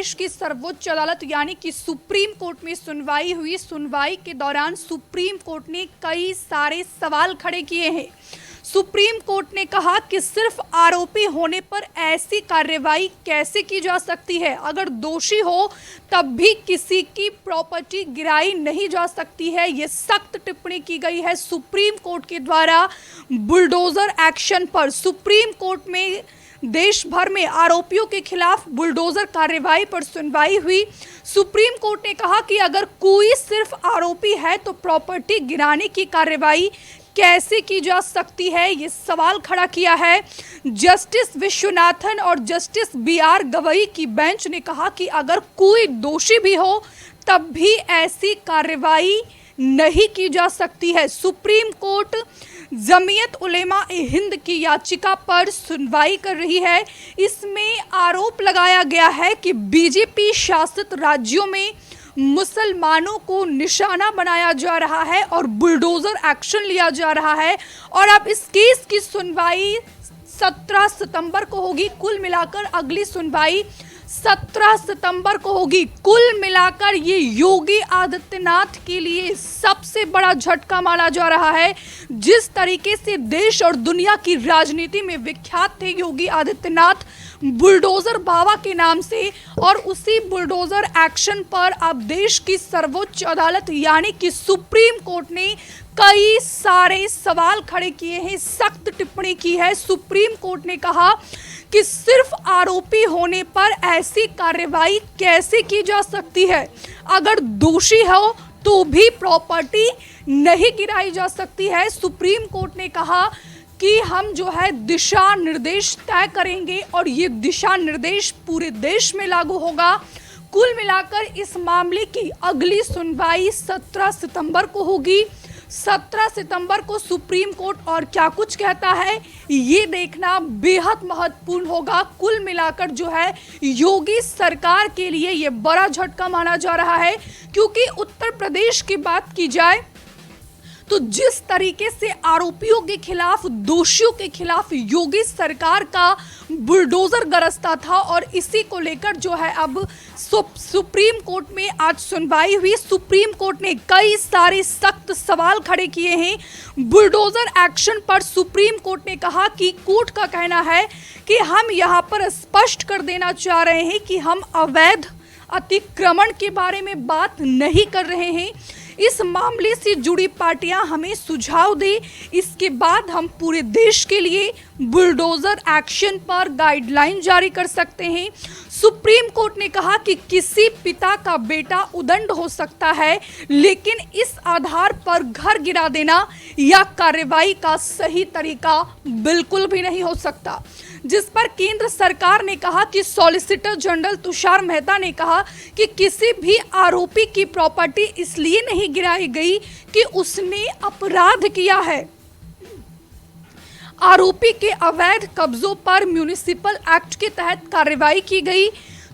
देश की सर्वोच्च अदालत यानी कि सुप्रीम कोर्ट में सुनवाई हुई। सुनवाई के दौरान सुप्रीम कोर्ट ने कई सारे सवाल खड़े किए हैं। सुप्रीम कोर्ट ने कहा कि सिर्फ आरोपी होने पर ऐसी कार्रवाई कैसे की जा सकती है। अगर दोषी हो तब भी किसी की प्रॉपर्टी गिराई नहीं जा सकती है। ये सख्त टिप्पणी की गई है सुप्रीम कोर्ट के द्वारा बुलडोजर एक्शन पर। सुप्रीम कोर्ट में देश भर में आरोपियों के खिलाफ बुलडोजर कार्रवाई पर सुनवाई हुई। सुप्रीम कोर्ट ने कहा कि अगर कोई सिर्फ आरोपी है तो प्रॉपर्टी गिराने की कार्रवाई कैसे की जा सकती है, ये सवाल खड़ा किया है। जस्टिस विश्वनाथन और जस्टिस BR गवई की बेंच ने कहा कि अगर कोई दोषी भी हो तब भी ऐसी कार्रवाई नहीं की जा सकती है। सुप्रीम कोर्ट जमीयत उलेमा ए हिंद की याचिका पर सुनवाई कर रही है। इसमें आरोप लगाया गया है कि बीजेपी शासित राज्यों में मुसलमानों को निशाना बनाया जा रहा है और बुलडोजर एक्शन लिया जा रहा है। और अब इस केस की सुनवाई 17 सितंबर को होगी। कुल मिलाकर अगली सुनवाई 17 सितंबर को होगी। कुल मिलाकर ये योगी आदित्यनाथ के लिए सबसे बड़ा झटका माना जा रहा है। जिस तरीके से देश और दुनिया की राजनीति में विख्यात थे योगी आदित्यनाथ बुलडोजर बाबा के नाम से, और उसी बुलडोजर एक्शन पर अब देश की सर्वोच्च अदालत यानी कि सुप्रीम कोर्ट ने कई सारे सवाल खड़े किए हैं, सख्त टिप्पणी की है। सुप्रीम कोर्ट ने कहा कि सिर्फ आरोपी होने पर ऐसी कार्रवाई कैसे की जा सकती है। अगर दोषी हो तो भी प्रॉपर्टी नहीं गिराई जा सकती है। सुप्रीम कोर्ट ने कहा कि हम जो है दिशा निर्देश तय करेंगे और ये दिशा निर्देश पूरे देश में लागू होगा। कुल मिलाकर इस मामले की अगली सुनवाई 17 सितंबर को होगी। 17 सितंबर को सुप्रीम कोर्ट और क्या कुछ कहता है ये देखना बेहद महत्वपूर्ण होगा। कुल मिलाकर जो है योगी सरकार के लिए ये बड़ा झटका माना जा रहा है, क्योंकि उत्तर प्रदेश की बात की जाए तो जिस तरीके से आरोपियों के खिलाफ, दोषियों के खिलाफ योगी सरकार का बुलडोजर गरजता था, और इसी को लेकर जो है अब सुप्रीम कोर्ट में आज सुनवाई हुई। सुप्रीम कोर्ट ने कई सारे सख्त सवाल खड़े किए हैं बुलडोजर एक्शन पर। सुप्रीम कोर्ट ने कहा कि कोर्ट का कहना है कि हम यहाँ पर स्पष्ट कर देना चाह रहे हैं कि हम अवैध अतिक्रमण के बारे में बात नहीं कर रहे हैं। इस मामले से जुड़ी पार्टियां हमें सुझाव दे, इसके बाद हम पूरे देश के लिए बुलडोजर एक्शन पर गाइडलाइन जारी कर सकते हैं। सुप्रीम कोर्ट ने कहा कि किसी पिता का बेटा उदंड हो सकता है, लेकिन इस आधार पर घर गिरा देना या कार्रवाई का सही तरीका बिल्कुल भी नहीं हो सकता। जिस पर केंद्र सरकार ने कहा कि सॉलिसिटर जनरल तुषार मेहता ने कहा कि किसी भी आरोपी की प्रॉपर्टी इसलिए नहीं गिराई गई कि उसने अपराध किया है। आरोपी के अवैध कब्जों पर म्युनिसिपल एक्ट के तहत कार्रवाई की गई।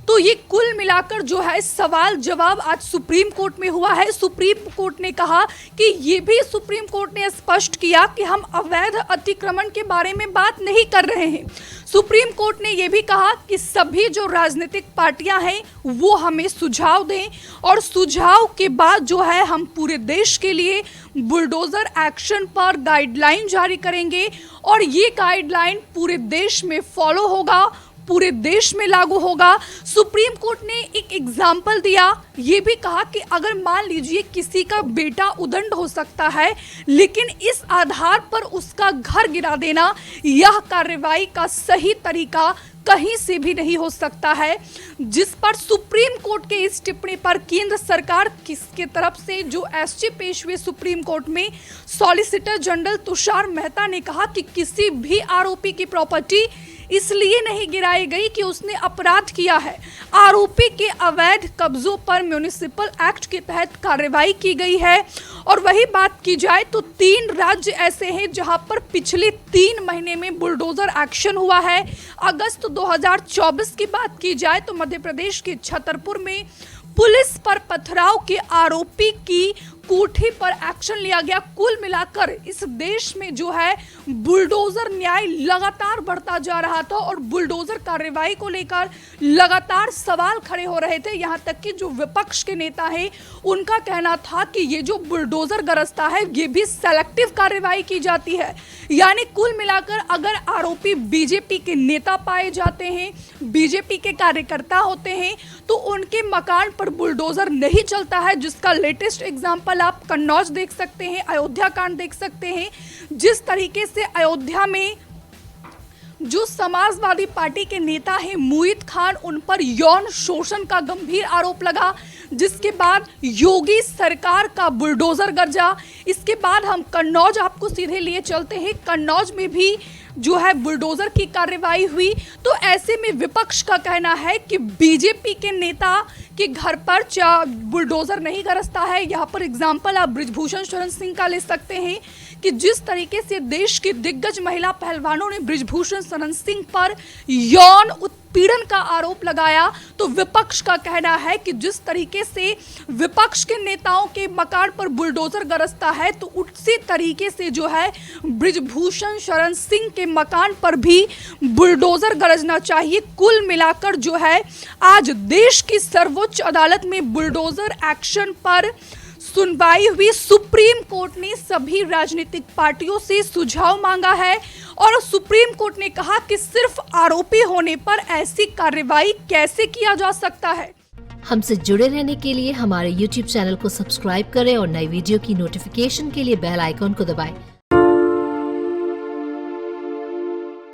तो ये कुल मिलाकर जो है सवाल जवाब आज सुप्रीम कोर्ट में हुआ है। सुप्रीम कोर्ट ने कहा कि ये भी सुप्रीम कोर्ट ने स्पष्ट किया कि हम अवैध अतिक्रमण के बारे में बात नहीं कर रहे हैं। सुप्रीम कोर्ट ने यह भी कहा कि सभी जो राजनीतिक पार्टियां हैं वो हमें सुझाव दें, और सुझाव के बाद जो है हम पूरे देश के लिए बुलडोजर एक्शन पर गाइडलाइन जारी करेंगे, और ये गाइडलाइन पूरे देश में फॉलो होगा, पूरे देश में लागू होगा। सुप्रीम कोर्ट ने एक एग्जाम्पल दिया, ये भी कहा कि अगर मान लीजिए किसी का बेटा उदंड हो सकता है, लेकिन इस आधार पर उसका घर गिरा देना यह कार्रवाई का सही तरीका कहीं से भी नहीं हो सकता है। जिस पर सुप्रीम कोर्ट के इस टिप्पणी पर केंद्र सरकार किसके तरफ से जो SG पेश हुए सुप्रीम कोर्ट में, सॉलिसिटर जनरल तुषार मेहता ने कहा कि किसी भी आरोपी की प्रॉपर्टी इसलिए नहीं गिराई गई कि उसने अपराध किया है। आरोपी के अवैध कब्जों पर म्युनिसिपल एक्ट के तहत कार्रवाई की गई है। और वही बात की जाए तो 3 राज्य ऐसे हैं जहां पर पिछले 3 महीने में बुलडोजर एक्शन हुआ है। अगस्त 2024 की बात की जाए तो मध्य प्रदेश के छतरपुर में पुलिस पर पथराव के आरोपी की कोठी पर एक्शन लिया गया। कुल मिलाकर इस देश में जो है बुलडोजर न्याय लगातार बढ़ता जा रहा था और बुलडोजर कार्रवाई को लेकर लगातार सवाल खड़े हो रहे थे। यहाँ तक कि जो विपक्ष के नेता है उनका कहना था कि ये जो बुलडोजर गरजता है ये भी सेलेक्टिव कार्रवाई की जाती है। यानी कुल मिलाकर अगर आरोपी बीजेपी के नेता पाए जाते हैं, बीजेपी के कार्यकर्ता होते हैं, तो उनके मकान पर बुलडोजर नहीं चलता है। जिसका लेटेस्ट एग्जाम्पल आप कन्नौज देख सकते हैं, अयोध्या कांड देख सकते हैं। जिस तरीके से अयोध्या में जो समाजवादी पार्टी के नेता हैं मुईद खान, उन पर यौन शोषण का गंभीर आरोप लगा, जिसके बाद योगी सरकार का बुलडोजर गरजा। इसके बाद हम कन्नौज आपको सीधे लिए चलते हैं। कन्नौज में भी जो है बुलडोजर की कार्रवाई हुई। तो ऐसे में विपक्ष का कहना है कि बीजेपी के नेता के घर पर बुलडोजर नहीं गरजता है। यहाँ पर एग्जाम्पल आप बृजभूषण शरण सिंह का ले सकते हैं कि जिस तरीके से देश की दिग्गज महिला पहलवानों ने बृजभूषण शरण सिंह पर यौन उत्पीड़न का आरोप लगाया, तो विपक्ष का कहना है कि जिस तरीके से विपक्ष के नेताओं के मकान पर बुलडोजर गरजता है, तो उसी तरीके से जो है बृजभूषण शरण सिंह के मकान पर भी बुलडोजर गरजना चाहिए। कुल मिलाकर जो है आज देश की सर्वोच्च अदालत में बुलडोजर एक्शन पर सुनवाई हुई। सुप्रीम कोर्ट ने सभी राजनीतिक पार्टियों से सुझाव मांगा है और सुप्रीम कोर्ट ने कहा कि सिर्फ आरोपी होने पर ऐसी कार्रवाई कैसे किया जा सकता है। हमसे जुड़े रहने के लिए हमारे YouTube चैनल को सब्सक्राइब करें और नई वीडियो की नोटिफिकेशन के लिए बेल आइकॉन को दबाएं।